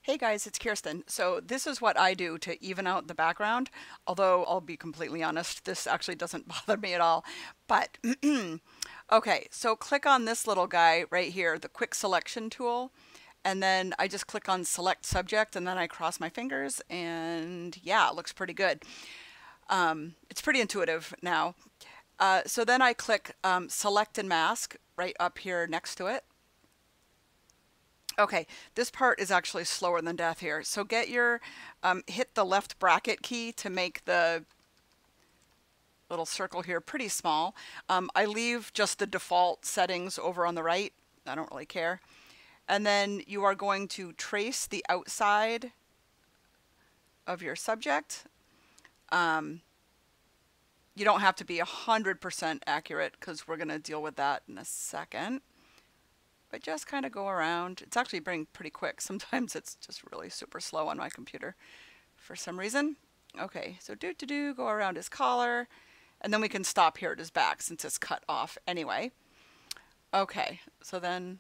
Hey guys, it's Kirsten. So this is what I do to even out the background, although I'll be completely honest, this actually doesn't bother me at all. But okay, so click on this little guy right here, the quick selection tool, and then I just click on select subject and then I cross my fingers and yeah, it looks pretty good. It's pretty intuitive now. So then I click select and mask right up here next to it. Okay, this part is actually slower than death here. So get your, hit the left bracket key to make the little circle here pretty small. I leave just the default settings over on the right. I don't really care. And then you are going to trace the outside of your subject. You don't have to be 100% accurate because we're going to deal with that in a second. But just kind of go around. It's actually pretty quick. Sometimes it's just really super slow on my computer for some reason. Okay, so go around his collar, and then we can stop here at his back since it's cut off anyway. Okay, so then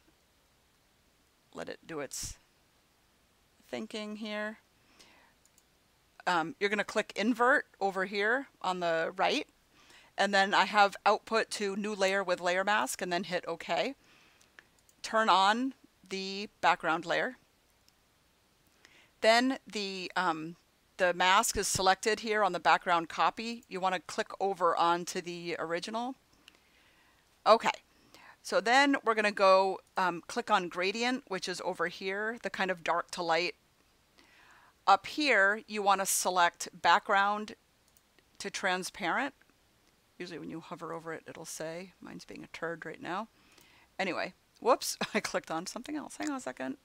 let it do its thinking here. You're going to click invert over here on the right, and then I have output to new layer with layer mask, and then hit OK. Turn on the background layer. Then the mask is selected here on the background copy. You want to click over onto the original. Okay, so then we're going to go click on gradient, which is over here, the kind of dark to light. Up here, you want to select background to transparent. Usually when you hover over it, it'll say. Mine's being a turd right now. Anyway. Whoops, I clicked on something else. Hang on a second.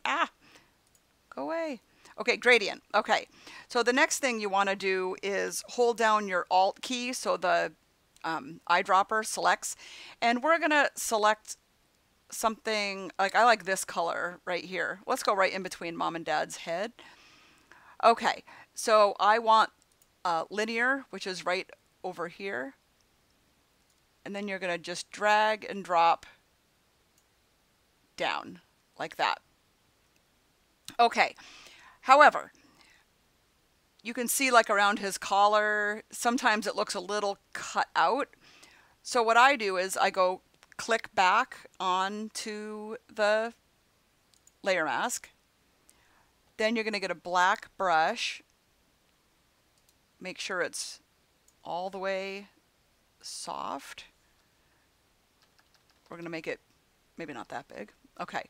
Go away. Okay, gradient. Okay, so the next thing you want to do is hold down your Alt key so the eyedropper selects. And we're going to select something, like I like this color right here. Let's go right in between mom and dad's head. Okay, so I want linear, which is right over here. And then you're going to just drag and drop down like that. Okay, however, you can see like around his collar, sometimes it looks a little cut out. So what I do is I go click back onto the layer mask. Then you're going to get a black brush. Make sure it's all the way soft. We're going to make it maybe not that big. Okay,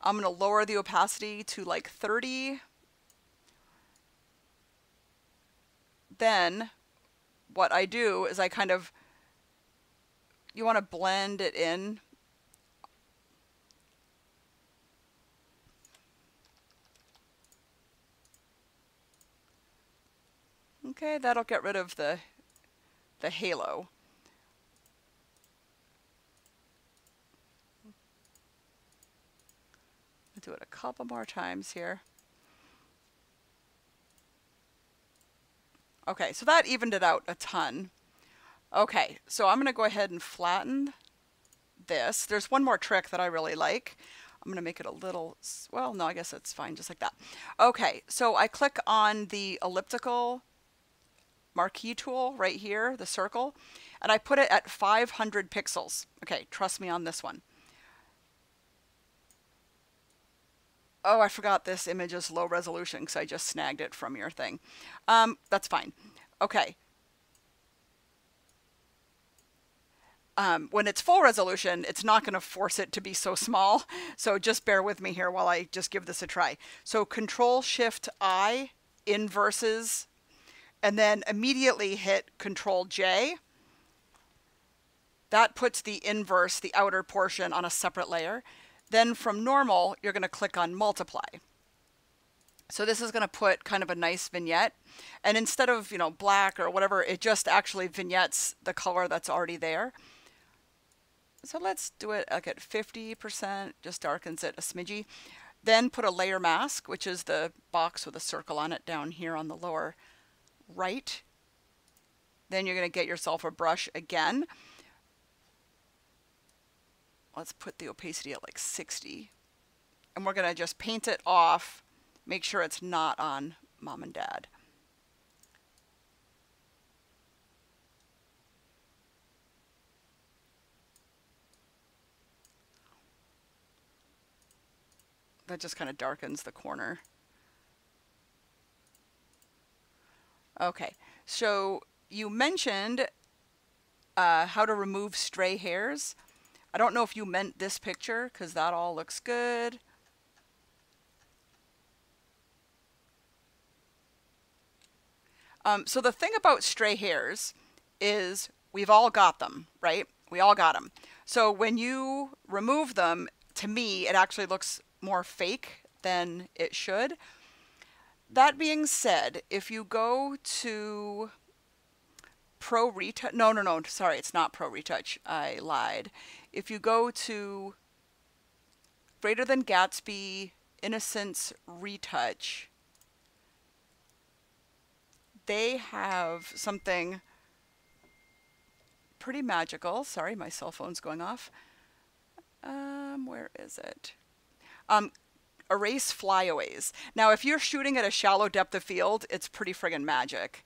I'm going to lower the opacity to like 30. Then what I do is I kind of, you want to blend it in. Okay, that'll get rid of the halo. Do it a couple more times here. Okay, so that evened it out a ton. Okay, so I'm going to go ahead and flatten this. There's one more trick that I really like. I'm going to make it a little, well, no, I guess it's fine just like that. Okay, so I click on the elliptical marquee tool right here, the circle, and I put it at 500 pixels. Okay, trust me on this one. Oh, I forgot this image is low resolution because I just snagged it from your thing. That's fine. Okay. When it's full resolution, it's not going to force it to be so small. So just bear with me here while I just give this a try. So Control-Shift-I inverses, and then immediately hit Control-J. That puts the inverse, the outer portion, on a separate layer. Then from normal, you're going to click on multiply. So this is going to put kind of a nice vignette. And instead of, you know, black or whatever, it just actually vignettes the color that's already there. So let's do it like at 50%, just darkens it a smidgy. Then put a layer mask, which is the box with a circle on it down here on the lower right. Then you're going to get yourself a brush again. Let's put the opacity at like 60. And we're going to just paint it off Make sure it's not on mom and dad. That just kind of darkens the corner. Okay, so you mentioned how to remove stray hairs. I don't know if you meant this picture because that all looks good. So the thing about stray hairs is we've all got them, right? We all got them. So when you remove them, to me, it actually looks more fake than it should. That being said, if you go to Pro Retouch, no, sorry, it's not Pro Retouch. I lied. If you go to Greater Than Gatsby Innocence Retouch, they have something pretty magical. Sorry, my cell phone's going off. Where is it? Erase flyaways. Now, if you're shooting at a shallow depth of field, it's pretty friggin' magic.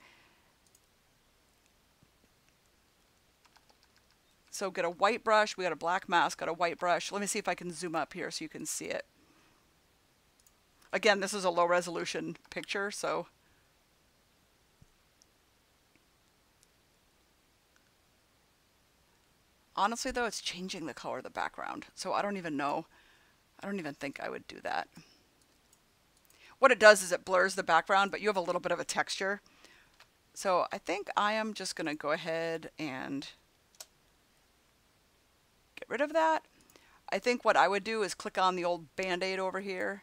So get a white brush. We got a black mask, got a white brush. Let me see if I can zoom up here so you can see it. Again, this is a low resolution picture, so honestly though, it's changing the color of the background. So I don't even know. I don't even think I would do that. What it does is it blurs the background, but you have a little bit of a texture. So I think I am just going to go ahead and get rid of that. I think what I would do is click on the old Band-Aid over here.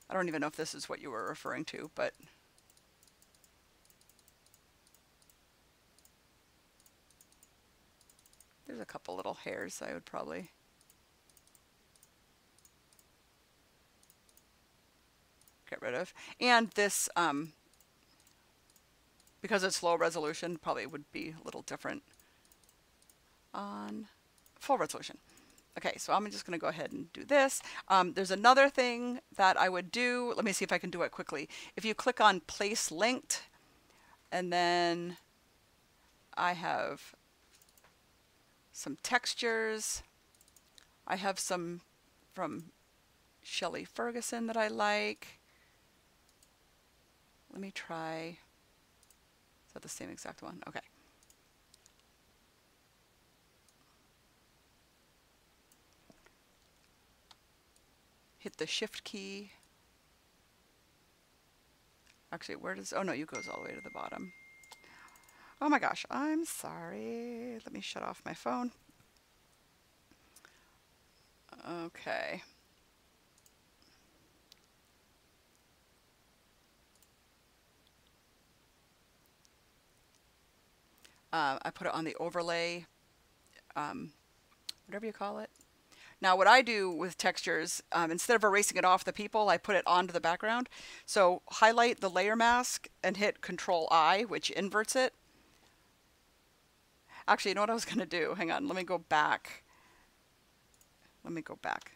I don't even know if this is what you were referring to, but there's a couple little hairs I would probably get rid of. And this, because it's low resolution, probably would be a little different on full resolution. Okay, so I'm just going to go ahead and do this. There's another thing that I would do. Let me see if I can do it quickly. If you click on Place Linked, and then I have some textures. I have some from Shelley Ferguson that I like. Let me try. Is that the same exact one? Okay. Hit the Shift key. Actually, where does... Oh, no, you goes all the way to the bottom. Oh my gosh, I'm sorry. Let me shut off my phone. Okay. I put it on the overlay, whatever you call it. Now what I do with textures, instead of erasing it off the people, I put it onto the background. So highlight the layer mask and hit Control-I, which inverts it. Actually, you know what I was going to do? Hang on, let me go back. Let me go back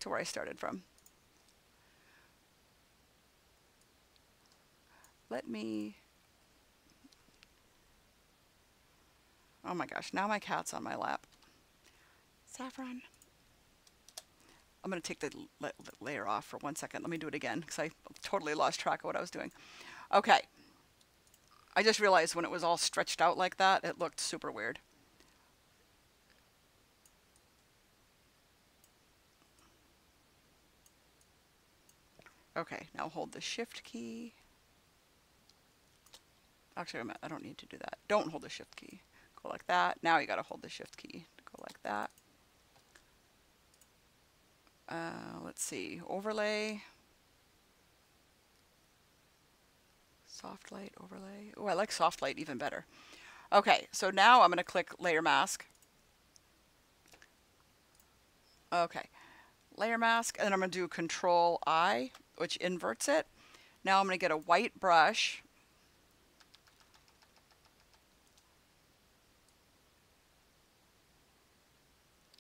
to where I started from. Let me... Oh my gosh, now my cat's on my lap. Saffron. I'm going to take the layer off for 1 second. Let me do it again because I totally lost track of what I was doing. Okay. I just realized when it was all stretched out like that, it looked super weird. Okay, now hold the Shift key. Actually, I don't need to do that. Don't hold the Shift key. Go like that. Now you got to hold the Shift key. Go like that. Let's see. Overlay. Soft light overlay. Oh, I like soft light even better. Okay, so now I'm going to click Layer Mask. Okay, Layer Mask, and then I'm going to do Control-I, which inverts it. Now I'm going to get a white brush.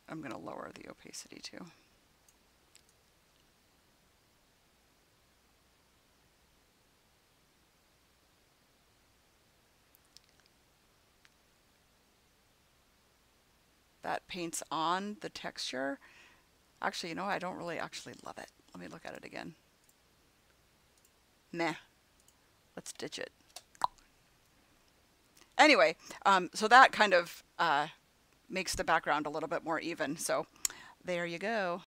I'm going to lower the opacity too. that paints on the texture. Actually, you know, I don't really actually love it. Let me look at it again. Meh. Let's ditch it. Anyway, so that kind of makes the background a little bit more even. So there you go.